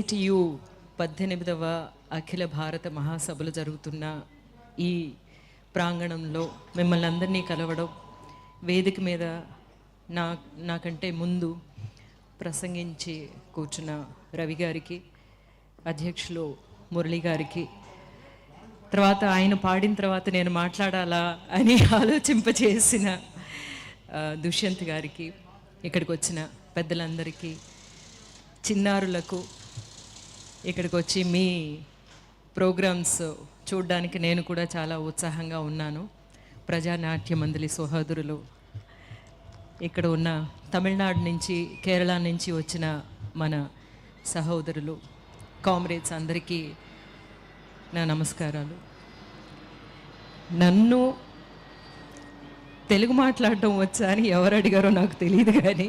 ITU 18వ అఖిల భారత మహాసభలు జరుగుతున్న ఈ ప్రాంగణంలో మిమ్మల్ని అందరినీ కలవడం, వేదిక మీద నాకంటే ముందు ప్రసంగించి కూర్చున్న రవి గారికి, అధ్యక్షులు మురళి గారికి, తర్వాత ఆయన పాడిన తర్వాత నేను మాట్లాడాలా అని ఆలోచింపచేసిన దుష్యంత్ గారికి, ఇక్కడికి వచ్చిన పెద్దలందరికీ, చిన్నారులకు, ఇక్కడికి వచ్చి మీ ప్రోగ్రామ్స్ చూడడానికి నేను కూడా చాలా ఉత్సాహంగా ఉన్నాను. ప్రజానాట్య మండలి సహోదరులు, ఇక్కడ ఉన్న తమిళనాడు నుంచి, కేరళ నుంచి వచ్చిన మన సహోదరులు, కామ్రేడ్స్ అందరికీ నా నమస్కారాలు. నన్ను తెలుగు మాట్లాడటం వచ్చా అని ఎవరు అడిగారో నాకు తెలియదు, కానీ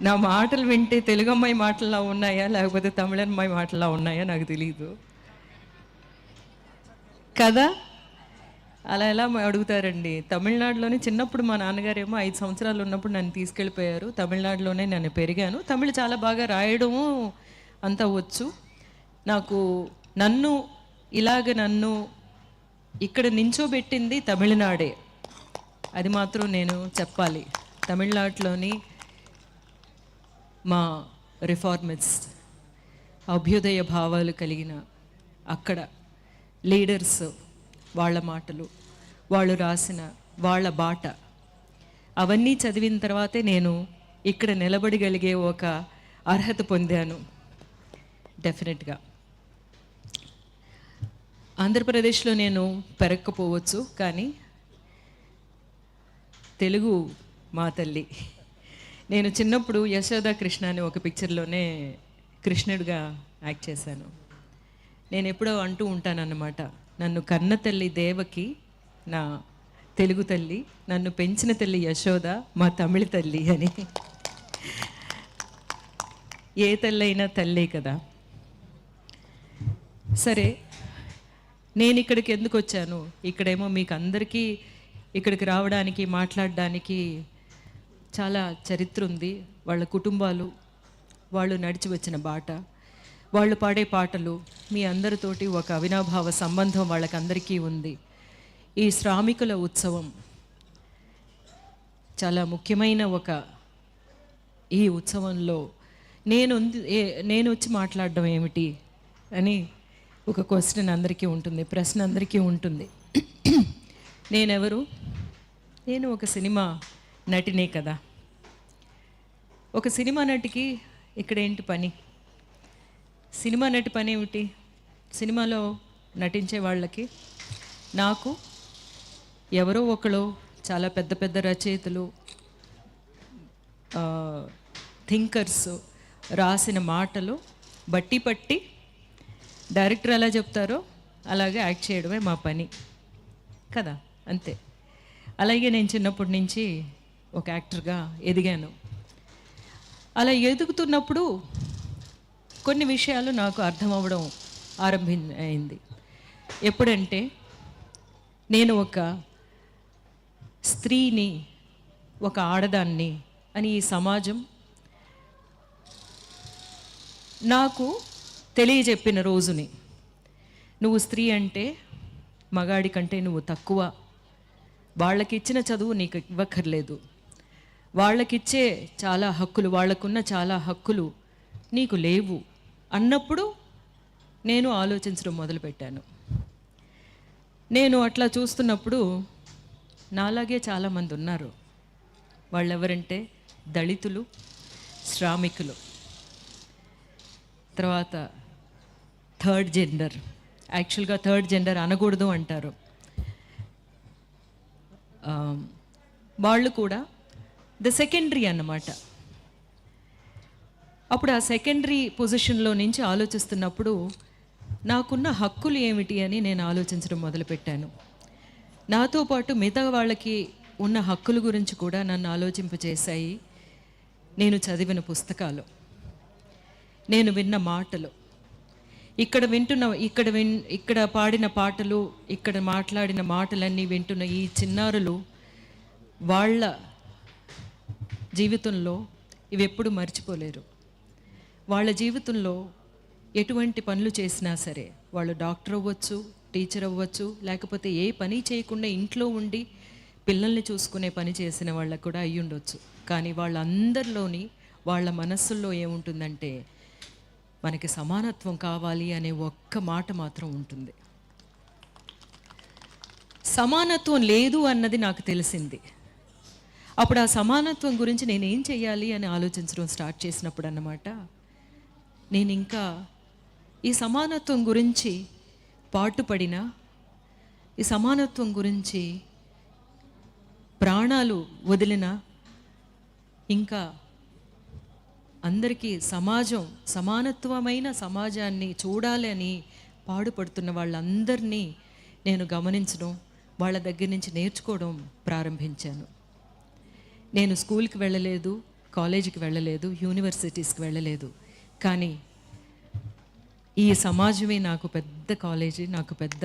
నా మాటలు వింటే తెలుగు అమ్మాయి మాటలా ఉన్నాయా లేకపోతే తమిళ అమ్మాయి మాటలా ఉన్నాయా నాకు తెలియదు కదా. అలా ఎలా అడుగుతారండి? తమిళనాడులోనే చిన్నప్పుడు మా నాన్నగారేమో 5 సంవత్సరాలు ఉన్నప్పుడు నన్ను తీసుకెళ్ళిపోయారు. తమిళనాడులోనే నేను పెరిగాను. తమిళ చాలా బాగా రాయడము అంతా వచ్చు నాకు. నన్ను ఇక్కడ నించోబెట్టింది తమిళనాడే, అది మాత్రం నేను చెప్పాలి. తమిళనాడులోని మా రిఫార్మిస్ట్, అభ్యుదయ భావాలు కలిగిన అక్కడ లీడర్స్, వాళ్ళ మాటలు, వాళ్ళు రాసిన వాళ్ళ బాట, అవన్నీ చదివిన తర్వాతే నేను ఇక్కడ నిలబడగలిగే ఒక అర్హత పొందాను. డెఫినెట్గా ఆంధ్రప్రదేశ్లో నేను పెరగకపోవచ్చు, కానీ తెలుగు మా తల్లి. నేను చిన్నప్పుడు యశోద కృష్ణ అని ఒక పిక్చర్లోనే కృష్ణుడిగా యాక్ట్ చేశాను. నేను ఎప్పుడో అంటూ ఉంటానన్నమాట, నన్ను కన్న తల్లి దేవకి నా తెలుగు తల్లి, నన్ను పెంచిన తల్లి యశోద మా తమిళ తల్లి అని. ఏ తల్లి అయినా తల్లే కదా. సరే, నేను ఇక్కడికి ఎందుకు వచ్చాను? ఇక్కడేమో మీకు అందరికీ ఇక్కడికి రావడానికి, మాట్లాడడానికి చాలా చరిత్ర ఉంది. వాళ్ళ కుటుంబాలు, వాళ్ళు నడిచి వచ్చిన బాట, వాళ్ళు పాడే పాటలు, మీ అందరితోటి ఒక అవినాభావ సంబంధం వాళ్ళకందరికీ ఉంది. ఈ శ్రామికుల ఉత్సవం చాలా ముఖ్యమైన ఈ ఉత్సవంలో నేను వచ్చి మాట్లాడడం ఏమిటి అని ఒక క్వశ్చన్ అందరికీ ఉంటుంది, ప్రశ్న అందరికీ ఉంటుంది. నేనెవరు? నేను ఒక సినిమా నటినే కదా. ఒక సినిమా నటికి ఇక్కడ ఏంటి పని? సినిమా నటి పని ఏమిటి? సినిమాలో నటించే వాళ్ళకి, నాకు ఎవరో ఒకరు చాలా పెద్ద పెద్ద రచయితలు, థింకర్స్ రాసిన మాటలు బట్టి పట్టి డైరెక్టర్ ఎలా చెప్తారో అలాగే యాక్ట్ చేయడమే మా పని కదా, అంతే. అలాగే నేను చిన్నప్పటి నుంచి ఒక యాక్టర్గా ఎదిగాను. అలా ఎదుగుతున్నప్పుడు కొన్ని విషయాలు నాకు అర్థం అవ్వడం అయింది. ఎప్పుడంటే, నేను ఒక స్త్రీని, ఒక ఆడదాన్ని అని ఈ సమాజం నాకు తెలియజెప్పిన రోజుని, నువ్వు స్త్రీ అంటే మగాడి కంటే నువ్వు తక్కువ, వాళ్ళకి ఇచ్చిన చదువు నీకు ఇవ్వక్కర్లేదు, వాళ్ళకిచ్చే చాలా హక్కులు, వాళ్ళకున్న చాలా హక్కులు నీకు లేవు అన్నప్పుడు నేను ఆలోచించడం మొదలుపెట్టాను. నేను అట్లా చూస్తున్నప్పుడు నాలాగే చాలామంది ఉన్నారు. వాళ్ళెవరంటే దళితులు, శ్రామికులు, తర్వాత థర్డ్ జెండర్. యాక్చువల్గా థర్డ్ జెండర్ అనకూడదు అంటారు. వాళ్ళు కూడా ద సెకండరీ అన్నమాట. అప్పుడు ఆ సెకండరీ పొజిషన్లో నుంచి ఆలోచిస్తున్నప్పుడు నాకున్న హక్కులు ఏమిటి అని నేను ఆలోచించడం మొదలుపెట్టాను. నాతో పాటు మిగతా వాళ్ళకి ఉన్న హక్కుల గురించి కూడా నన్ను ఆలోచింపజేశాయి నేను చదివిన పుస్తకాలు, నేను విన్న మాటలు, ఇక్కడ పాడిన పాటలు, ఇక్కడ మాట్లాడిన మాటలన్నీ వింటున్న ఈ చిన్నారులు, వాళ్ళ జీవితంలో ఇవి ఎప్పుడు మర్చిపోలేరు. వాళ్ళ జీవితంలో ఎటువంటి పనులు చేసినా సరే, వాళ్ళు డాక్టర్ అవ్వచ్చు, టీచర్ అవ్వచ్చు, లేకపోతే ఏ పని చేయకుండా ఇంట్లో ఉండి పిల్లల్ని చూసుకునే పని చేసిన వాళ్ళకు కూడా అయ్యి ఉండొచ్చు. కానీ వాళ్ళందరిలోని వాళ్ళ మనస్సుల్లో ఏముంటుందంటే మనకి సమానత్వం కావాలి అనే ఒక్క మాట మాత్రం ఉంటుంది. సమానత్వం లేదు అన్నది నాకు తెలిసింది. అప్పుడు ఆ సమానత్వం గురించి నేనేం చెయ్యాలి అని ఆలోచించడం స్టార్ట్ చేసినప్పుడు అన్నమాట, నేను ఇంకా ఈ సమానత్వం గురించి పాటుపడిన, ఈ సమానత్వం గురించి ప్రాణాలు వదిలిన, ఇంకా అందరికీ సమానత్వమైన సమాజాన్ని చూడాలని పాడుపడుతున్న వాళ్ళందరినీ నేను గమనించడం, వాళ్ళ దగ్గర నుంచి నేర్చుకోవడం ప్రారంభించాను. నేను స్కూల్కి వెళ్ళలేదు, కాలేజీకి వెళ్ళలేదు, యూనివర్సిటీస్కి వెళ్ళలేదు. కానీ ఈ సమాజమే నాకు పెద్ద కాలేజీ, నాకు పెద్ద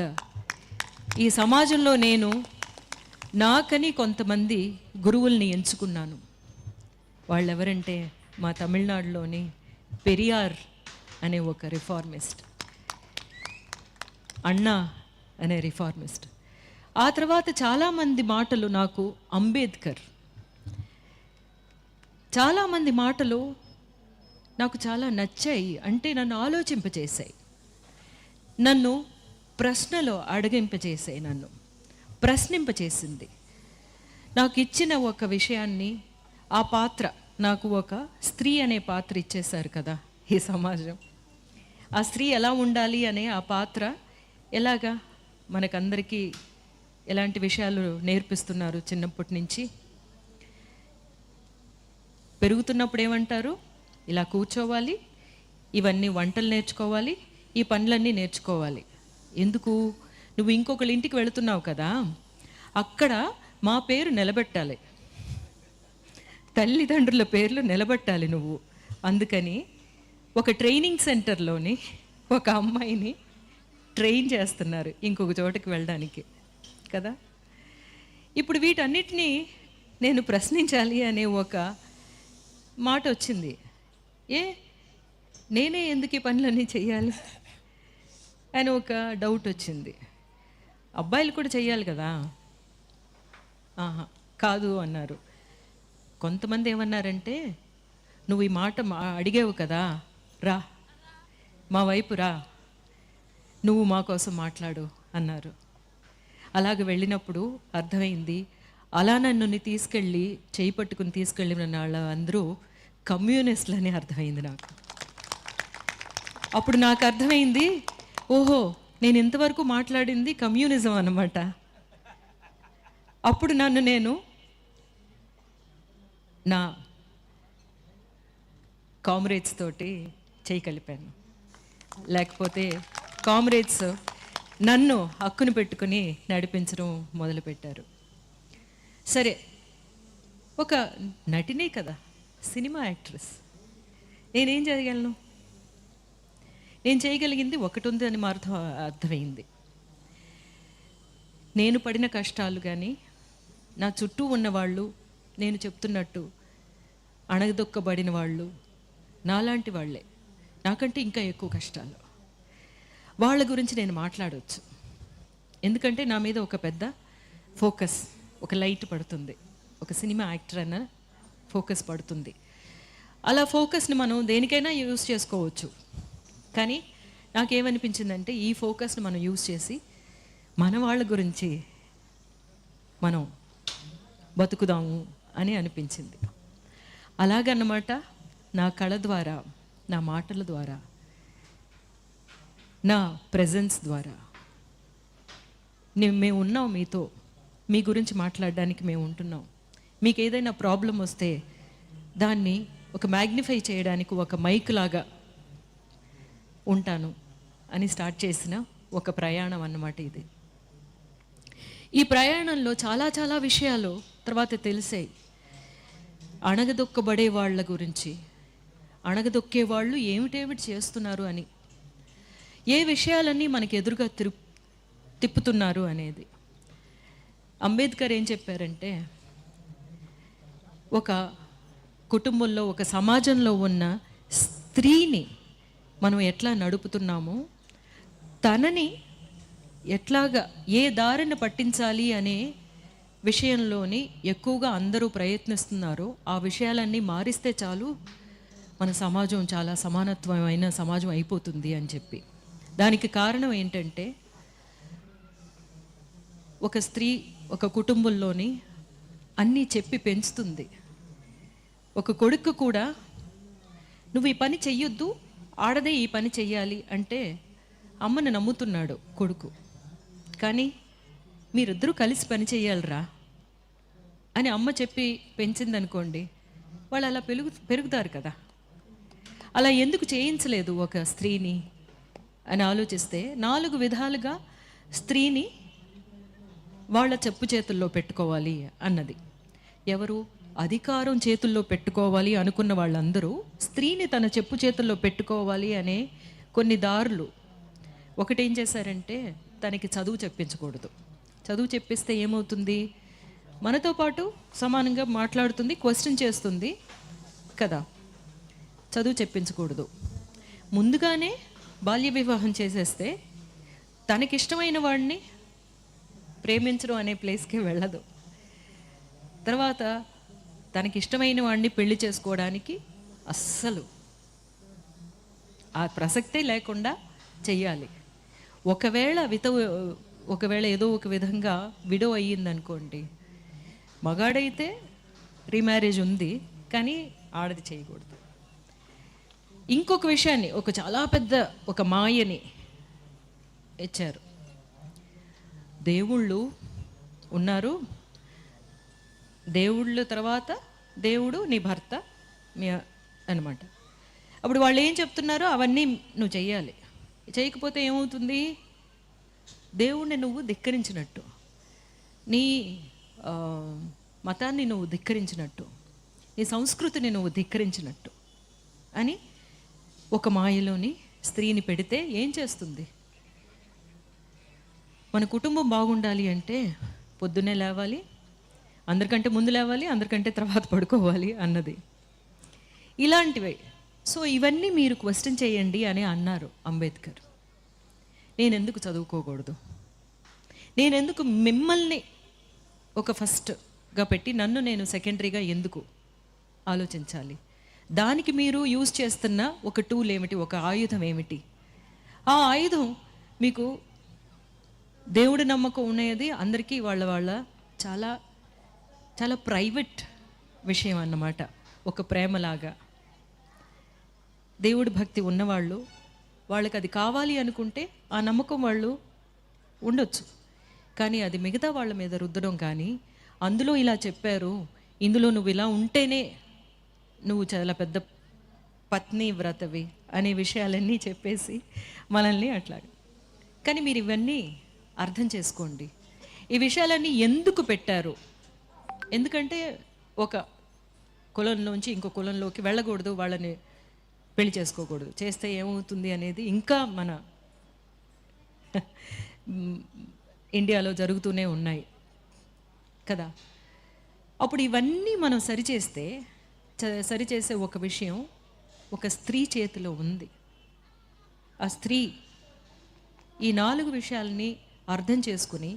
ఈ సమాజంలో నేను నాకని కొంతమంది గురువుల్ని ఎంచుకున్నాను. వాళ్ళెవరంటే మా తమిళనాడులోని పెరియార్ అనే ఒక రిఫార్మిస్ట్, అన్నా అనే రిఫార్మిస్ట్. ఆ తర్వాత చాలామంది మాటలు నాకు అంబేద్కర్, చాలామంది మాటలు నాకు చాలా నచ్చాయి. అంటే నన్ను ఆలోచింపచేశాయి, నన్ను ప్రశ్నలో అడగింపచేసాయి, నన్ను ప్రశ్నింపచేసింది. నాకు ఇచ్చిన ఒక విషయాన్ని, ఆ పాత్ర, నాకు ఒక స్త్రీ అనే పాత్ర ఇచ్చేశారు కదా ఈ సమాజం. ఆ స్త్రీ ఎలా ఉండాలి అనే ఆ పాత్ర ఎలాగా మనకందరికీ ఎలాంటి విషయాలు నేర్పిస్తున్నారు చిన్నప్పటి నుంచి. పెరుగుతున్నప్పుడు ఏమంటారు, ఇలా కూర్చోవాలి, ఇవన్నీ వంటలు నేర్చుకోవాలి, ఈ పనులన్నీ నేర్చుకోవాలి. ఎందుకు? నువ్వు ఇంకొకళ్ళ ఇంటికి వెళుతున్నావు కదా, అక్కడ మా పేరు నిలబెట్టాలి, తల్లిదండ్రుల పేర్లు నిలబెట్టాలి నువ్వు. అందుకని ఒక ట్రైనింగ్ సెంటర్లోని ఒక అమ్మాయిని ట్రైన్ చేస్తున్నారు ఇంకొక చోటకి వెళ్ళడానికి కదా. ఇప్పుడు వీటన్నిటినీ నేను ప్రశ్నించాలి అనే ఒక మాట వచ్చింది. నేనే ఎందుకు ఈ పనులన్నీ చెయ్యాలి అని ఒక డౌట్ వచ్చింది. అబ్బాయిలు కూడా చెయ్యాలి కదా. కాదు అన్నారు. కొంతమంది ఏమన్నారంటే, నువ్వు ఈ మాట అడిగావు కదా, రా మా వైపు రా, నువ్వు మా కోసం మాట్లాడు అన్నారు. అలాగ వెళ్ళినప్పుడు అర్థమైంది, అలా నన్ను తీసుకెళ్ళి చేయి పట్టుకుని తీసుకెళ్ళిన వాళ్ళ అందరూ కమ్యూనిస్టులని అర్థమైంది నాకు. అప్పుడు నాకు అర్థమైంది, ఓహో నేను ఇంతవరకు మాట్లాడింది కమ్యూనిజం అన్నమాట. అప్పుడు నేను నా కామ్రేడ్స్ తోటి చేయి కలిపాను. లేకపోతే కామ్రేడ్స్ నన్ను హక్కును పెట్టుకుని నడిపించడం మొదలుపెట్టారు. సరే, ఒక నటినే కదా, సినిమా యాక్ట్రెస్, నేనేం చేయగలను? నేను చేయగలిగింది ఒకటి ఉంది అని అర్థమైంది. నేను పడిన కష్టాలు కానీ, నా చుట్టూ ఉన్నవాళ్ళు, నేను చెప్తున్నట్టు అణగదొక్కబడిన వాళ్ళు నాలాంటి వాళ్ళే, నాకంటే ఇంకా ఎక్కువ కష్టాలు, వాళ్ళ గురించి నేను మాట్లాడవచ్చు. ఎందుకంటే నా మీద ఒక పెద్ద ఫోకస్, ఒక లైట్ పడుతుంది, ఒక సినిమా యాక్టర్ అన్న ఫోకస్ పడుతుంది. అలా ఫోకస్ని మనం దేనికైనా యూజ్ చేసుకోవచ్చు. కానీ నాకేమనిపించిందంటే, ఈ ఫోకస్ని మనం యూజ్ చేసి మన వాళ్ళ గురించి మనం బతుకుదాము అని అనిపించింది. అలాగన్నమాట, నా కళ ద్వారా, నా మాటల ద్వారా, నా ప్రెజెన్స్ ద్వారా మేము ఉన్నాం మీతో, మీ గురించి మాట్లాడడానికి మేము ఉంటున్నాం. మీకు ఏదైనా ప్రాబ్లం వస్తే దాన్ని ఒక మ్యాగ్నిఫై చేయడానికి ఒక మైక్ లాగా ఉంటాను అని స్టార్ట్ చేసిన ఒక ప్రయాణం అన్నమాట ఇది. ఈ ప్రయాణంలో చాలా చాలా విషయాలు తర్వాత తెలిసాయి. అణగదొక్కబడే వాళ్ళ గురించి, అణగదొక్కే వాళ్ళు ఏమిటేమిటి చేస్తున్నారు అని, ఏ విషయాలన్నీ మనకి ఎదురుగా తిప్పుతున్నారు అనేది. అంబేద్కర్ ఏం చెప్పారంటే, ఒక కుటుంబంలో, ఒక సమాజంలో ఉన్న స్త్రీని మనం ఎట్లా నడుపుతున్నామో, తనని ఎట్లాగా ఏ దారిని పట్టించాలి అనే విషయంలోని ఎక్కువగా అందరూ ప్రయత్నిస్తున్నారో ఆ విషయాలన్నీ మారిస్తే చాలు మన సమాజం చాలా సమానత్వమైన సమాజం అయిపోతుంది అని చెప్పి. దానికి కారణం ఏంటంటే, ఒక స్త్రీ ఒక కుటుంబంలోని అన్నీ చెప్పి పెంచుతుంది. ఒక కొడుకు కూడా నువ్వు ఈ పని చెయ్యొద్దు, ఆడదే ఈ పని చెయ్యాలి అంటే అమ్మని నమ్ముతున్నాడు కొడుకు. కానీ మీరిద్దరూ కలిసి పని చేయాలిరా అని అమ్మ చెప్పి పెంచిందనుకోండి, వాళ్ళు అలా పెరుగుతారు కదా. అలా ఎందుకు చేయించలేదు ఒక స్త్రీని అని ఆలోచిస్తే, 4 విధాలుగా స్త్రీని వాళ్ళ చెప్పు చేతుల్లో పెట్టుకోవాలి అన్నది. ఎవరు అధికారం చేతుల్లో పెట్టుకోవాలి అనుకున్న వాళ్ళందరూ స్త్రీని తన చెప్పు చేతుల్లో పెట్టుకోవాలి అనే కొన్ని దారులు. ఒకటేం చేశారంటే, తనకి చదువు చెప్పించకూడదు. చదువు చెప్పిస్తే ఏమవుతుంది, మనతో పాటు సమానంగా మాట్లాడుతుంది, క్వశ్చన్ చేస్తుంది కదా. చదువు చెప్పించకూడదు. ముందుగానే బాల్య వివాహం చేసేస్తే తనకిష్టమైన వాడిని ప్రేమించడం అనే ప్లేస్కి వెళ్ళదు. తర్వాత తనకిష్టమైన వాడిని పెళ్లి చేసుకోవడానికి అస్సలు ఆ ప్రసక్తే లేకుండా చెయ్యాలి. ఒకవేళ ఏదో ఒక విధంగా విడో అయ్యిందనుకోండి, మగాడైతే రీమ్యారేజ్ ఉంది, కానీ ఆడది చేయకూడదు. ఇంకొక విషయాన్ని, ఒక చాలా పెద్ద ఒక మాయని ఇచ్చారు. దేవుళ్ళు ఉన్నారు, దేవుళ్ళ తర్వాత దేవుడు నీ భర్త మీ అనమాట. అప్పుడు వాళ్ళు ఏం చెప్తున్నారో అవన్నీ నువ్వు చెయ్యాలి. చేయకపోతే ఏమవుతుంది, దేవుణ్ణి నువ్వు ధిక్కరించినట్టు, నీ మతాన్ని నువ్వు ధిక్కరించినట్టు, నీ సంస్కృతిని నువ్వు ధిక్కరించినట్టు అని ఒక మాయలోని స్త్రీని పెడితే ఏం చేస్తుంది. మన కుటుంబం బాగుండాలి అంటే పొద్దున్నే లేవాలి, అందరికంటే ముందు లేవాలి, అందరికంటే తర్వాత పడుకోవాలి అన్నది. ఇలాంటివి. సో ఇవన్నీ మీరు క్వశ్చన్ చేయండి అని అన్నారు అంబేద్కర్. నేనెందుకు చదువుకోకూడదు, నేనెందుకు మిమ్మల్ని ఒక ఫస్ట్గా పెట్టి నన్ను నేను సెకండరీగా ఎందుకు ఆలోచించాలి, దానికి మీరు యూజ్ చేస్తున్న ఒక టూల్ ఏమిటి, ఒక ఆయుధం ఏమిటి. ఆ ఆయుధం మీకు దేవుడి నమ్మకం ఉన్నది అందరికీ వాళ్ళ చాలా చాలా ప్రైవేట్ విషయం అన్నమాట. ఒక ప్రేమలాగా దేవుడి భక్తి ఉన్నవాళ్ళు, వాళ్ళకి అది కావాలి అనుకుంటే ఆ నమ్మకం వాళ్ళు ఉండొచ్చు. కానీ అది మిగతా వాళ్ళ మీద రుద్దడం, కానీ అందులో ఇలా చెప్పారు, ఇందులో నువ్వు ఇలా ఉంటేనే నువ్వు చాలా పెద్ద పత్ని వ్రతవి అనే విషయాలన్నీ చెప్పేసి మనల్ని అట్లా. కానీ మీరు ఇవన్నీ అర్థం చేసుకోండి. ఈ విషయాలన్నీ ఎందుకు పెట్టారు, ఎందుకంటే ఒక కులంలోంచి ఇంకో కులంలోకి వెళ్ళకూడదు, వాళ్ళని పెళ్లి చేసుకోకూడదు, చేస్తే ఏమవుతుంది అనేది ఇంకా మన ఇండియాలో జరుగుతూనే ఉన్నాయి కదా. అప్పుడు ఇవన్నీ మనం సరిచేసే ఒక విషయం ఒక స్త్రీ చేతిలో ఉంది. ఆ స్త్రీ ఈ 4 విషయాలని అర్థం చేసుకుని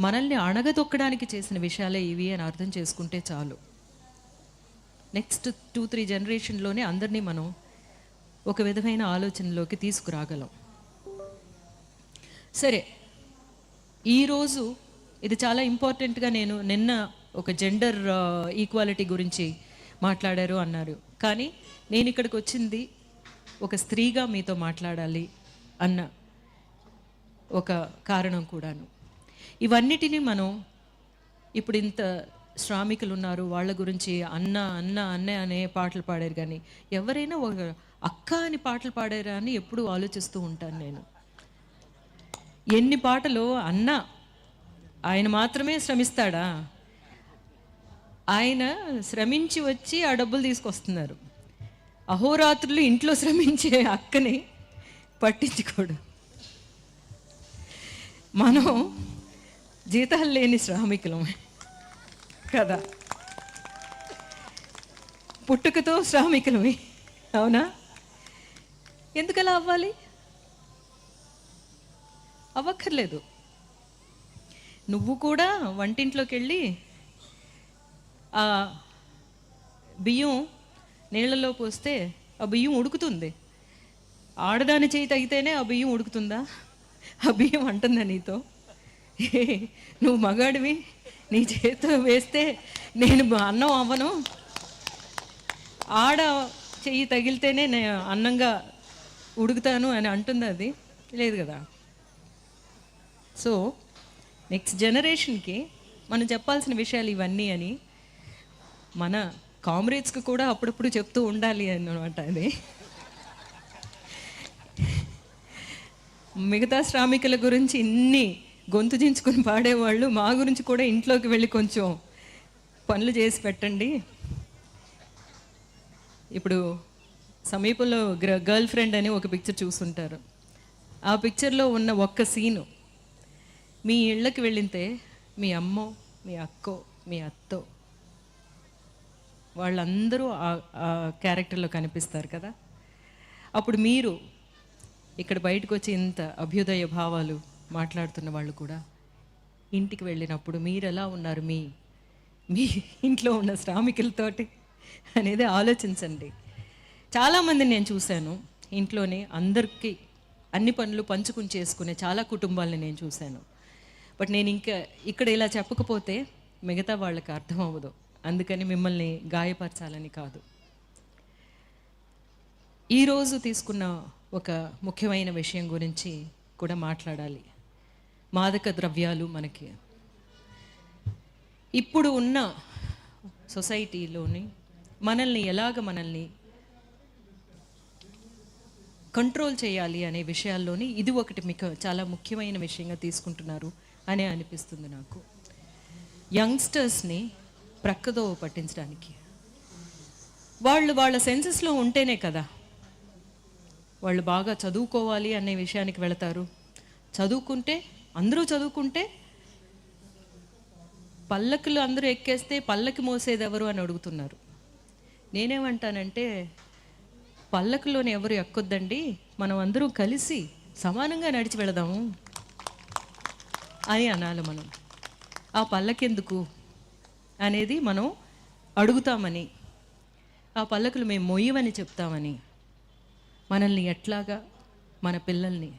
మనల్ని అణగదొక్కడానికి చేసిన విషయాలే ఇవి అని అర్థం చేసుకుంటే చాలు. నెక్స్ట్ 2-3 జనరేషన్లోనే అందరినీ మనం ఒక విధమైన ఆలోచనలోకి తీసుకురాగలం. సరే, ఈరోజు ఇది చాలా ఇంపార్టెంట్గా, నేను నిన్న ఒక జెండర్ ఈక్వాలిటీ గురించి మాట్లాడారు అన్నారు, కానీ నేను ఇక్కడికి వచ్చింది ఒక స్త్రీగా మీతో మాట్లాడాలి అన్న ఒక కారణం కూడాను. ఇవన్నిటినీ మనం ఇప్పుడు ఇంత శ్రామికులు ఉన్నారు, వాళ్ళ గురించి అన్న అన్న అన్నే అనే పాటలు పాడారు, కానీ ఎవరైనా ఒక అక్క అని పాటలు పాడారా అని ఎప్పుడు ఆలోచిస్తూ ఉంటాను నేను. ఎన్ని పాటలు అన్న, ఆయన మాత్రమే శ్రమిస్తాడా, ఆయన శ్రమించి వచ్చి ఆ డబ్బులు తీసుకొస్తున్నారు. అహోరాత్రులు ఇంట్లో శ్రమించే అక్కని పట్టించుకోడు. మనం జీతాలు లేని శ్రామికులమే కదా, పుట్టుకతో శ్రామికులమే, అవునా. ఎందుకలా అవ్వాలి? అవ్వక్కర్లేదు. నువ్వు కూడా వంటింట్లోకి వెళ్ళి ఆ బియ్యం నీళ్ళలో పోస్తే ఆ బియ్యం ఉడుకుతుంది. ఆడదాని చేయి తగితేనే ఆ బియ్యం ఉడుకుతుందా? ఆ బియ్యం అంటుందా నీతో? నువ్వు మగాడివి, నీ చేతితో వేస్తే నేను అన్నం అవ్వను, ఆడ చెయ్యి తగిలితేనే నేను అన్నంగా ఉడుకుతాను అని అంటుంది అది? లేదు కదా. సో నెక్స్ట్ జనరేషన్కి మనం చెప్పాల్సిన విషయాలు ఇవన్నీ అని మన కామ్రేడ్స్కి కూడా అప్పుడప్పుడు చెప్తూ ఉండాలి అన్నమాట. అది మిగతా శ్రామికుల గురించి ఇన్ని గొంతు చించుకొని పాడేవాళ్ళు, మా గురించి కూడా ఇంట్లోకి వెళ్ళి కొంచెం పనులు చేసి పెట్టండి. ఇప్పుడు సమీపంలో గర్ల్ ఫ్రెండ్ అని ఒక పిక్చర్ చూస్తుంటారు. ఆ పిక్చర్లో ఉన్న ఒక్క సీను మీ ఇళ్ళకి వెళ్ళితే మీ అమ్మో, మీ అక్కో, మీ అత్తో వాళ్ళందరూ ఆ క్యారెక్టర్లో కనిపిస్తారు కదా. అప్పుడు మీరు ఇక్కడ బయటకు వచ్చి ఇంత అభ్యుదయ భావాలు మాట్లాడుతున్న వాళ్ళు కూడా ఇంటికి వెళ్ళినప్పుడు మీరు ఎలా ఉన్నారు మీ మీ ఇంట్లో ఉన్న శ్రామికులతోటి అనేది ఆలోచించండి. చాలామందిని నేను చూశాను ఇంట్లోనే అందరికీ అన్ని పనులు పంచుకుని చేసుకునే చాలా కుటుంబాలని నేను చూశాను. బట్ నేను ఇంకా ఇక్కడ ఇలా చెప్పకపోతే మిగతా వాళ్ళకి అర్థం అవ్వదు. అందుకని మిమ్మల్ని గాయపరచాలని కాదు. ఈరోజు తీసుకున్న ఒక ముఖ్యమైన విషయం గురించి కూడా మాట్లాడాలి. మాదక ద్రవ్యాలు మనకి ఇప్పుడు ఉన్న సొసైటీలోని మనల్ని కంట్రోల్ చేయాలి అనే విషయాల్లోని ఇది ఒకటి మీకు చాలా ముఖ్యమైన విషయంగా తీసుకుంటున్నారు అని అనిపిస్తుంది నాకు. యంగ్స్టర్స్ని ప్రక్కదోవ పట్టించడానికి వాళ్ళ సెన్సెస్లో ఉంటేనే కదా వాళ్ళు బాగా చదువుకోవాలి అనే విషయానికి వెళతారు. చదువుకుంటే అందరూ చదువుకుంటే పల్లకులు అందరూ ఎక్కేస్తే పల్లకి మోసేది ఎవరు అని అడుగుతున్నారు. నేనేమంటానంటే పల్లకులోని ఎవరు ఎక్కొద్దండి, మనం అందరూ కలిసి సమానంగా నడిచి వెళదాము అని అనాలి. మనం ఆ పల్లకెందుకు అనేది మనం అడుగుతామని, ఆ పల్లకులు మేము మొయ్యమని చెప్తామని మనల్ని ఎట్లాగా, మన పిల్లల్ని,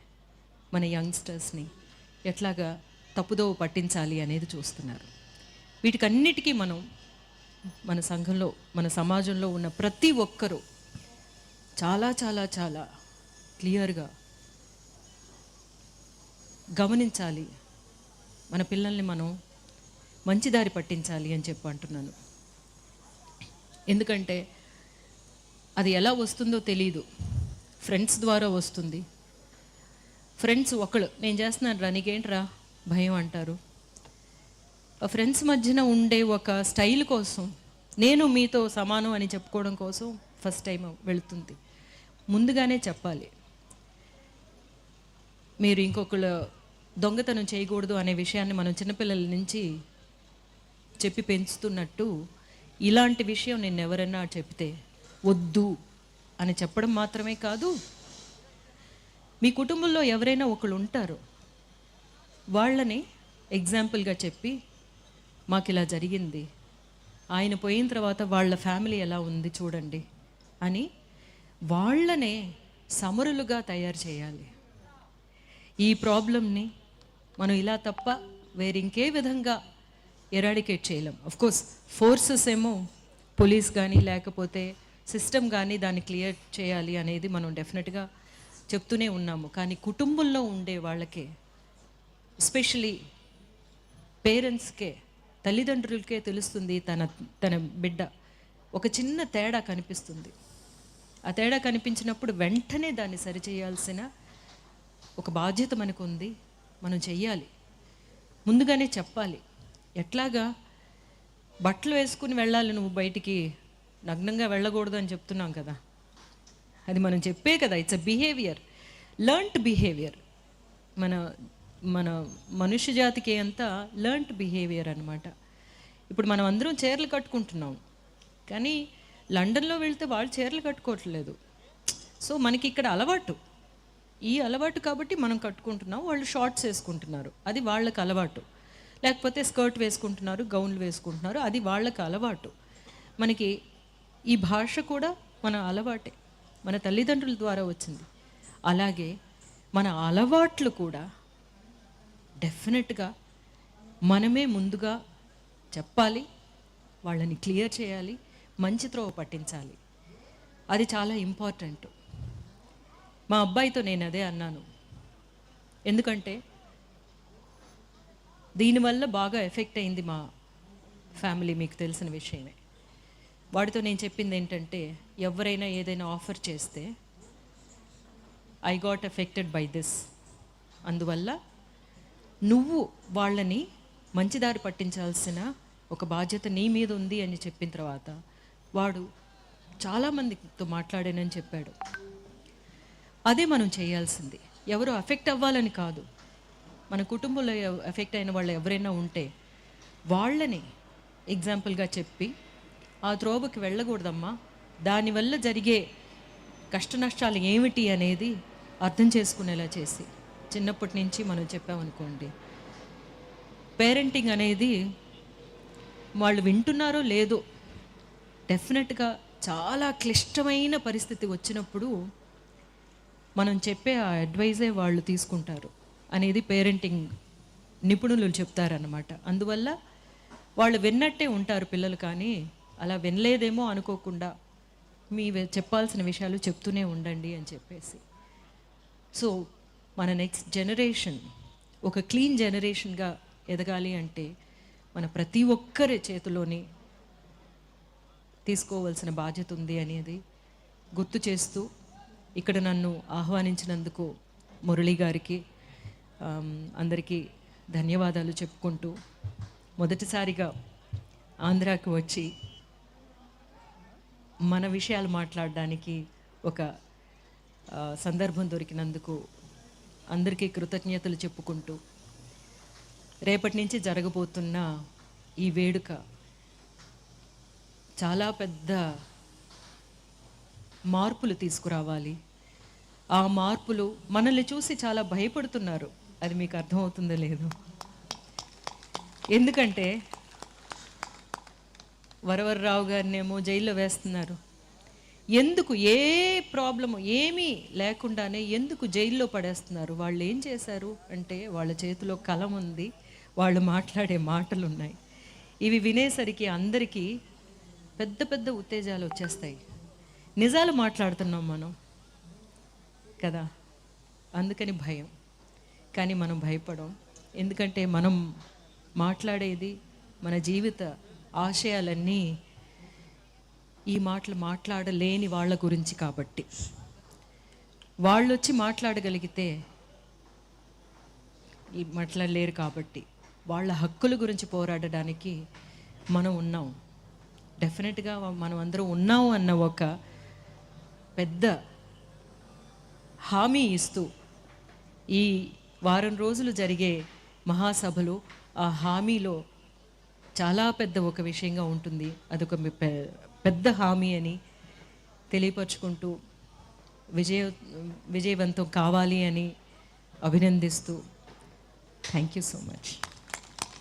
మన యంగ్స్టర్స్ని ఎట్లాగా తప్పుదోవ పట్టించాలి అనేది చూస్తున్నారు. వీటికన్నిటికీ మనం మన సంఘంలో, మన సమాజంలో ఉన్న ప్రతి ఒక్కరూ చాలా చాలా చాలా క్లియర్గా గమనించాలి. మన పిల్లల్ని మనం మంచి దారి పట్టించాలి అని చెప్పి అంటున్నాను. ఎందుకంటే అది ఎలా వస్తుందో తెలీదు. ఫ్రెండ్స్ ద్వారా వస్తుంది. ఫ్రెండ్స్ ఒకళ్ళు నేను చేస్తున్నాను రా నీకేంట్రా భయం అంటారు. ఆ ఫ్రెండ్స్ మధ్యన ఉండే ఒక స్టైల్ కోసం, నేను మీతో సమానం అని చెప్పుకోవడం కోసం ఫస్ట్ టైం వెళుతుంది. ముందుగానే చెప్పాలి, మీరు ఇంకొకళ్ళు దొంగతనం చేయకూడదు అనే విషయాన్ని మనం చిన్నపిల్లల నుంచి చెప్పి పెంచుతున్నట్టు ఇలాంటి విషయం నేను ఎవరైనా చెప్తే వద్దు అని చెప్పడం మాత్రమే కాదు, మీ కుటుంబంలో ఎవరైనా ఒకళ్ళు ఉంటారు, వాళ్ళని ఎగ్జాంపుల్గా చెప్పి మాకు ఇలా జరిగింది, ఆయన పోయిన తర్వాత వాళ్ళ ఫ్యామిలీ ఎలా ఉంది చూడండి అని వాళ్ళనే సమరులుగా తయారు చేయాలి. ఈ ప్రాబ్లమ్ని మనం ఇలా తప్ప వేరింకే విధంగా ఎరాడికేట్ చేయలేం. అఫ్కోర్స్ ఫోర్సెస్ ఏమో పోలీస్ కానీ లేకపోతే సిస్టమ్ కానీ దాన్ని క్లియర్ చేయాలి అనేది మనం డెఫినెట్గా చెప్తూనే ఉన్నాము. కానీ కుటుంబంలో ఉండే వాళ్ళకే, ఎస్పెషలీ పేరెంట్స్కే, తల్లిదండ్రులకే తెలుస్తుంది తన బిడ్డ ఒక చిన్న తేడా కనిపిస్తుంది. ఆ తేడా కనిపించినప్పుడు వెంటనే దాన్ని సరిచేయాల్సిన ఒక బాధ్యత మనకు ఉంది. మనం చెయ్యాలి, ముందుగానే చెప్పాలి. ఎట్లాగా బట్టలు వేసుకుని వెళ్ళాలి, నువ్వు బయటికి నగ్నంగా వెళ్ళకూడదు అని చెప్తున్నాం కదా, అది మనం చెప్పే కదా. It's a behaviour, learned behaviour. మన మనుష్య జాతికి అంతా లర్న్డ్ బిహేవియర్ అనమాట. ఇప్పుడు మనం అందరం చీరలు కట్టుకుంటున్నాం, కానీ లండన్లో వెళ్తే వాళ్ళు చీరలు కట్టుకోవట్లేదు. సో మనకి ఇక్కడ అలవాటు, ఈ అలవాటు కాబట్టి మనం కట్టుకుంటున్నాం. వాళ్ళు షార్ట్స్ వేసుకుంటున్నారు, అది వాళ్ళకి అలవాటు. లేకపోతే స్కర్ట్ వేసుకుంటున్నారు, గౌన్లు వేసుకుంటున్నారు, అది వాళ్ళకి అలవాటు. మనకి ఈ భాష కూడా మన అలవాటే, మన తల్లిదండ్రుల ద్వారా వచ్చింది. అలాగే మన అలవాట్లు కూడా డెఫినెట్గా మనమే ముందుగా చెప్పాలి, వాళ్ళని క్లియర్ చేయాలి, మంచి త్రోవ పట్టించాలి. అది చాలా ఇంపార్టెంట్. మా అబ్బాయితో నేను అదే అన్నాను. ఎందుకంటే దీనివల్ల బాగా ఎఫెక్ట్ అయింది మా ఫ్యామిలీ, మీకు తెలిసిన విషయమే. వాడితో నేను చెప్పింది ఏంటంటే, ఎవరైనా ఏదైనా ఆఫర్ చేస్తే I got affected by this, అందువల్ల నువ్వు వాళ్ళని మంచిదారి పట్టించాల్సిన ఒక బాధ్యత నీ మీద ఉంది అని చెప్పిన తర్వాత వాడు చాలామందితో మాట్లాడానని చెప్పాడు. అదే మనం చేయాల్సింది. ఎవరు అఫెక్ట్ అవ్వాలని కాదు, మన కుటుంబంలో ఎఫెక్ట్ అయిన వాళ్ళు ఎవరైనా ఉంటే వాళ్ళని ఎగ్జాంపుల్గా చెప్పి ఆ త్రోవకి వెళ్ళకూడదమ్మా, దానివల్ల జరిగే కష్ట నష్టాలు ఏమిటి అనేది అర్థం చేసుకునేలా చేసి చిన్నప్పటి నుంచి మనం చెప్పామనుకోండి, పేరెంటింగ్ అనేది వాళ్ళు వింటున్నారో లేదో, డెఫినెట్గా చాలా క్లిష్టమైన పరిస్థితి వచ్చినప్పుడు మనం చెప్పే ఆ అడ్వైజే వాళ్ళు తీసుకుంటారు అనేది పేరెంటింగ్ నిపుణులు చెప్తారన్నమాట. అందువల్ల వాళ్ళు విన్నట్టే ఉంటారు పిల్లలు, కానీ అలా వినలేదేమో అనుకోకుండా మీ చెప్పాల్సిన విషయాలు చెప్తూనే ఉండండి అని చెప్పేసి. సో మన నెక్స్ట్ జనరేషన్ ఒక క్లీన్ జనరేషన్గా ఎదగాలి అంటే మన ప్రతి ఒక్కరి చేతిలోని తీసుకోవాల్సిన బాధ్యత ఉంది అనేది గుర్తు చేస్తూ, ఇక్కడ నన్ను ఆహ్వానించినందుకు మురళి గారికి అందరికీ ధన్యవాదాలు చెప్పుకుంటూ, మొదటిసారిగా ఆంధ్రాకి వచ్చి మన విషయాలు మాట్లాడడానికి ఒక సందర్భం దొరికినందుకు అందరికీ కృతజ్ఞతలు చెప్పుకుంటూ, రేపటి నుంచి జరగబోతున్న ఈ వేడుక చాలా పెద్ద మార్పులు తీసుకురావాలి. ఆ మార్పులు మనల్ని చూసి చాలా భయపడుతున్నారు, అది మీకు అర్థమవుతుందో లేదో. ఎందుకంటే వరవర్రావు గారినేమో జైల్లో వేస్తున్నారు. ఎందుకు? ఏ ప్రాబ్లము ఏమీ లేకుండానే ఎందుకు జైల్లో పడేస్తున్నారు? వాళ్ళు ఏం చేశారు అంటే, వాళ్ళ చేతిలో కలం ఉంది, వాళ్ళు మాట్లాడే మాటలు ఉన్నాయి. ఇవి వినేసరికి అందరికీ పెద్ద పెద్ద ఉత్తేజాలు వచ్చేస్తాయి. నిజాలు మాట్లాడుతున్నాం మనం కదా, అందుకని భయం. కానీ మనం భయపడం, ఎందుకంటే మనం మాట్లాడేది మన జీవిత ఆశయాలన్నీ ఈ మాటలు మాట్లాడలేని వాళ్ళ గురించి కాబట్టి. వాళ్ళు వచ్చి మాట్లాడగలిగితే ఈ మాట్లాడలేరు కాబట్టి వాళ్ళ హక్కుల గురించి పోరాడడానికి మనం ఉన్నాం. డెఫినెట్గా మనం అందరం ఉన్నాము అన్న ఒక పెద్ద హామీ ఇస్తూ ఈ వారం రోజులు జరిగే మహాసభలు ఆ హామీలో చాలా పెద్ద ఒక విషయంగా ఉంటుంది. అదొక పెద్ద హామీ అని తెలియపరుచుకుంటూ విజయవంతం కావాలి అని అభినందిస్తూ, థ్యాంక్ యూ సో మచ్.